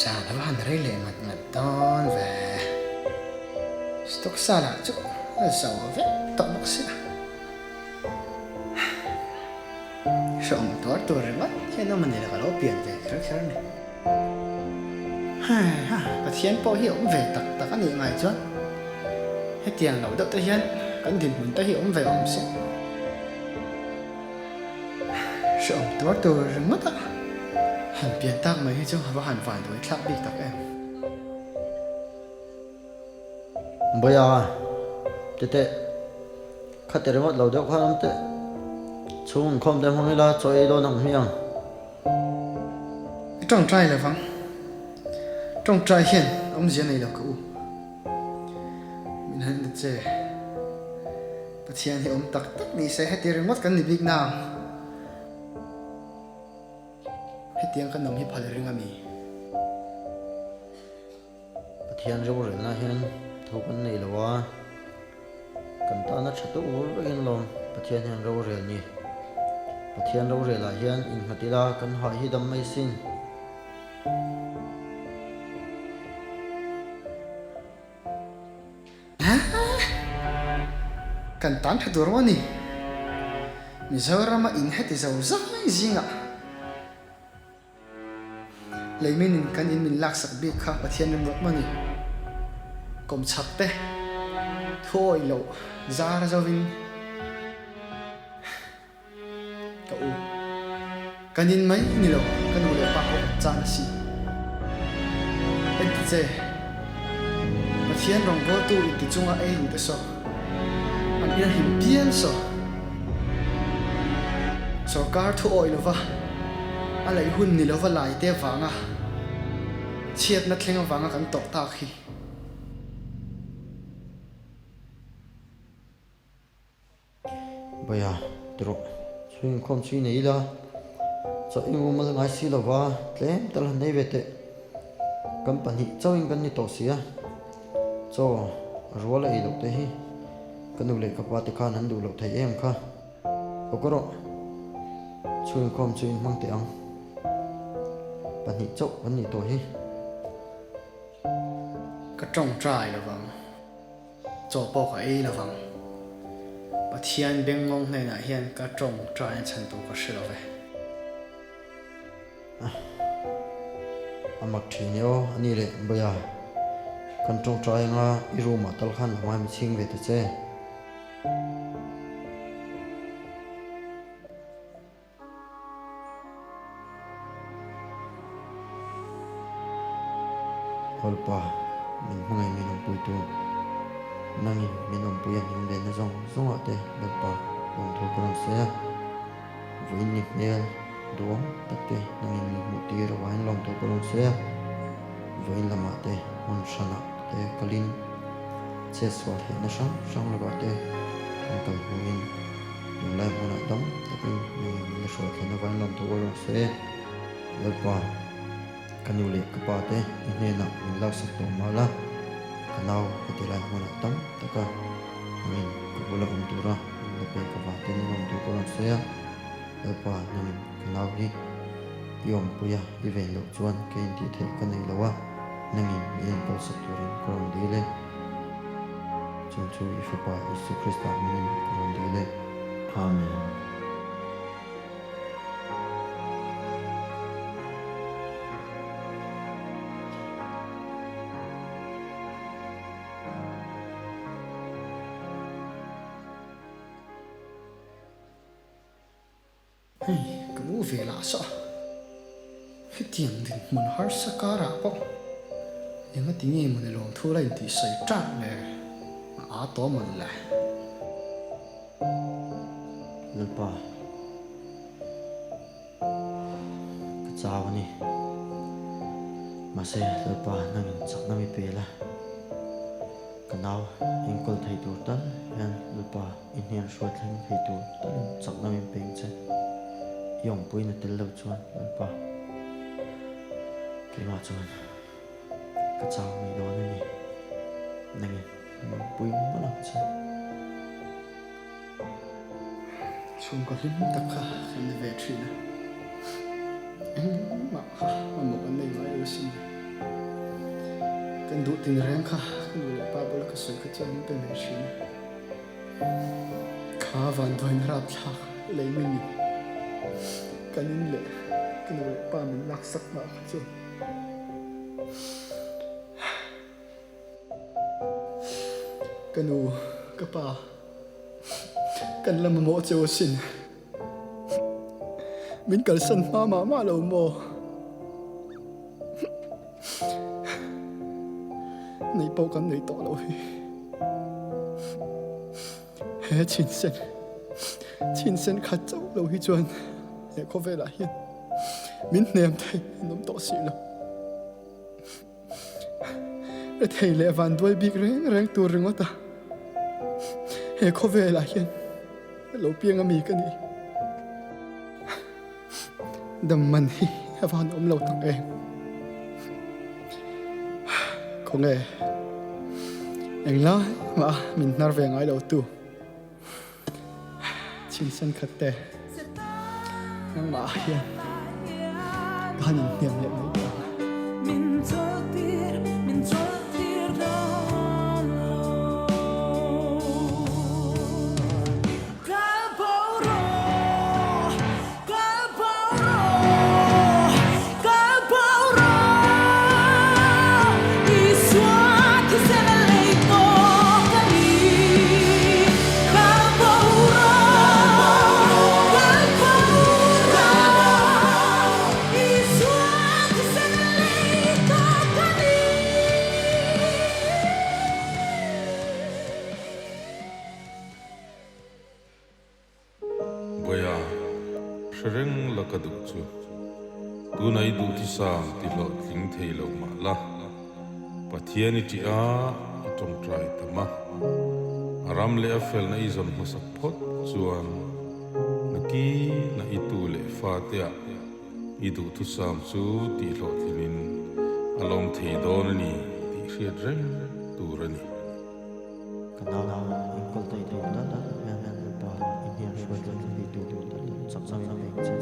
Sana van rele mat ton ve stok sala chu sao ve to mak sia som tor tur mat heno man le galo pian ve khar khar ne ha pathian po hi om ve tak tak ani ngai chuan he tiang lo dok te hian kan din mun te hi om ve om se som tor tur mat han pian tak mai hi chu wa han van doi thlak bi tak em Baya tete khatere mat lo deuh khan te chung khom dem hong ila choi do nang hiang trong trai là vắng trong trai hiền ông diễn này là cũ mình hân được chơi bắt hiện thì ông tắc tắc đi sẽ hết tiền mất cái gì biết nào hết tiền cái nông hiệp phải riêng ami pathian ro re na hian thokan nei lawa kan ta na thatu ur in lom pathian hian ro re ni pathian ro re la hian in hatila kan hai hi dam mai sin kan tan hết rồi nè mình giờ ra mà in hết thì giàu rất gì ngạ lấy mình kan in mình lạc sắc bị khá bắt hiện mình mất mà nè công chắc thế thôi lâu ra ra vinh cậu kan in mấy nè lâu kan udah pakai chan si itu je bắt hiện rong go tu itu cuma lu tu so anh yên hình biến so car thu oi lova anh lấy hun ni lova lại te vanga chiết nát lên vanga kan tok ta khi baya tro swing khom chui nei la cho ingu mal ngai si lova tlem tal nei vete company chawing kan ni to sia cho rola ei lok te hi kanu le kapa te khan han du lo thai em kha okoro chuin khom chuin mang te ang pani chok ani to hi cái trồng trai là vâng cho bao cái là vâng bắt hiện bên ngông này là hiện cái trồng trai chân tu có sự là vậy amak thinyo ani le baya kan tong trai nga iru ma tal khan ma mi ching ve te che holpa min mangai min om pui tu nangi min om pui an le na zong ate holpa om tho kram se voin ni ne do tatte nangi mi mu ti ro wain lom tho kram se voin lama te on shana te kalin che swal he na shang la ba te kan kal huin lai mona dam tape ni na shwa the na wain lom tho kram se holpa kanule kapate ne na lak sak to mala kanau hetila mona tam taka min kabula tura lepe kapate ni nom tu koran se apa namin kanau hi yom puya even lo chuan kein ti the kanai lawa nangin yen ko sak turin koran dile chun chu ifa isu krista min koran dile amen. cái mũ về lạ sợ cái tiền thì mình har sa cá ra bốc nhưng cái tiếng gì mình lòng thu lên thì sấy tràn này á to mình lại Lupa kacau ni masih lupa nangin sak nami pela kanau engkol thai tu tan yan lupa inhian shwat hling thai tu tan sak nami peng che yong pui na tel lo chuan lupa kema chuan kacau mi do ni nangin yong pui mana che chung có lính tập khá khi về chuyện mà một anh này nói yêu xin du tin reng kha kan le pa bol ka soi ka chan pe me shin kha van doin rap thla le min ni kan in le kan le pa min nak sak ma chu kanu ka pa kan lam mo chu sin min kal san ma lo mo nei po kan nei to lo hi he chin sen khat chau lo hi chuan he ko vela hian min nem thei nom to si lo e thei le van doi big reng tur ringota he ko vela hian lo piang ami ka ni dam man hi avan om lo tak em ko nge eng la ma min nar ve ngai lo tu chin san khatte nang ma hian kan in niam le mai ta min chol tir don lo ka boro iswa ki se le to kali ka boro iswa ki se le to kali Goya shreng lakadu chu tu nai du ti sang ti lo tling thei lo ma la pathiani ti a tong trai tama aram le afel na izon masak phot chuan naki na itu le fa te a idu tu sam chu ti lo tlinin along thei don ni ti hriat reng turani Kanala in kol tay tay da da men pa Indian shwar da di tu da sak sak na me cha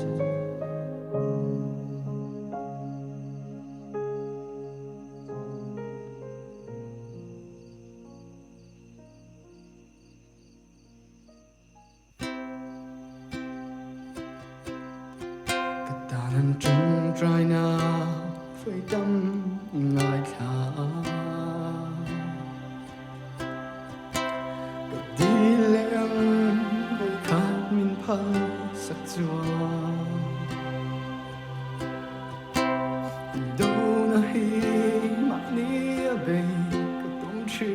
Kataran chung trai na phơi tâm ngài thả đi lem với khát min phăng sắc chua đâu na hi mà nia bề cái tông chi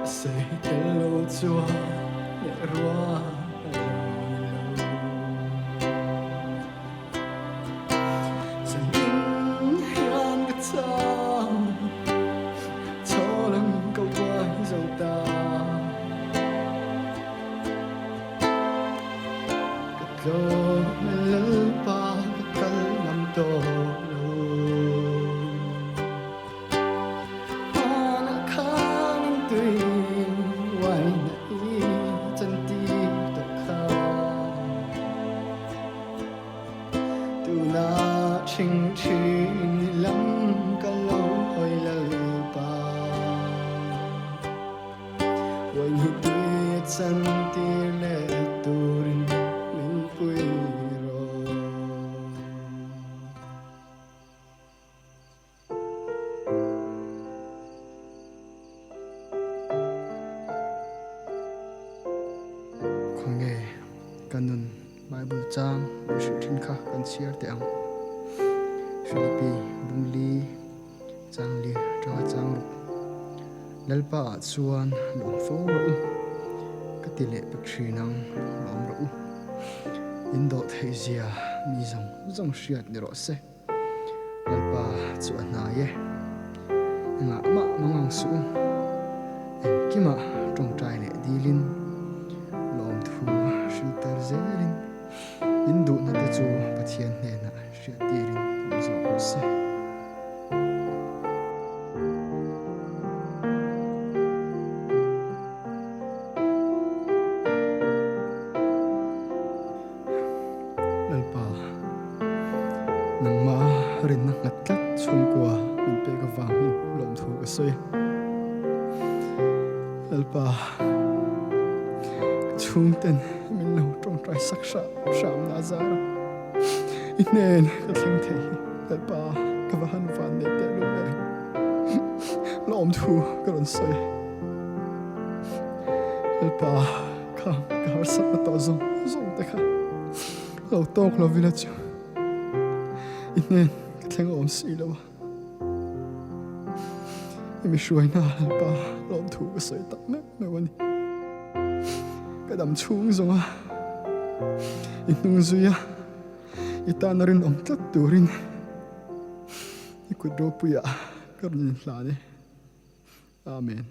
say cái lô chua nhẹ rua chinh chinh lắm cả lâu hơi là ba quay như tuyết chân tia lệ turin mình quỳ rồi khoan nghe kanun Bible trang một sự thiên khắc kan chia tiếng Philippi bungli chang li tra chang ru lalpa chuan lung fo ro katile pekrinang lom ro indo theizia mi zong hriat ni ro se lalpa chuan na ye nga ma mangang su en kima tong trai le dilin lom thu shritar zelin indu na te chu pathian hne na hriat tirin se lalpa nang ma rin na ngat tat chung qua mình bé cái vàng mình lòng thu cái soi alpa chung tên mình lâu trong trái sắc sạm na ra ít nên cái thằng thầy alpa cái vàng vàng này để luôn này lòng thu cái lần soi alpa kham cái hạt sắc nó to rong thế cả lâu tóc lâu vì là chứ ít nên cái thằng ôm xì đâu mình xuôi na alpa lòng thu cái soi tắt mẹวันนี้cái đầm chung rồi à ít nung duy à ít ta nó rin om tắt tu rin ít quên đồ bùi à cái nhìn là này amen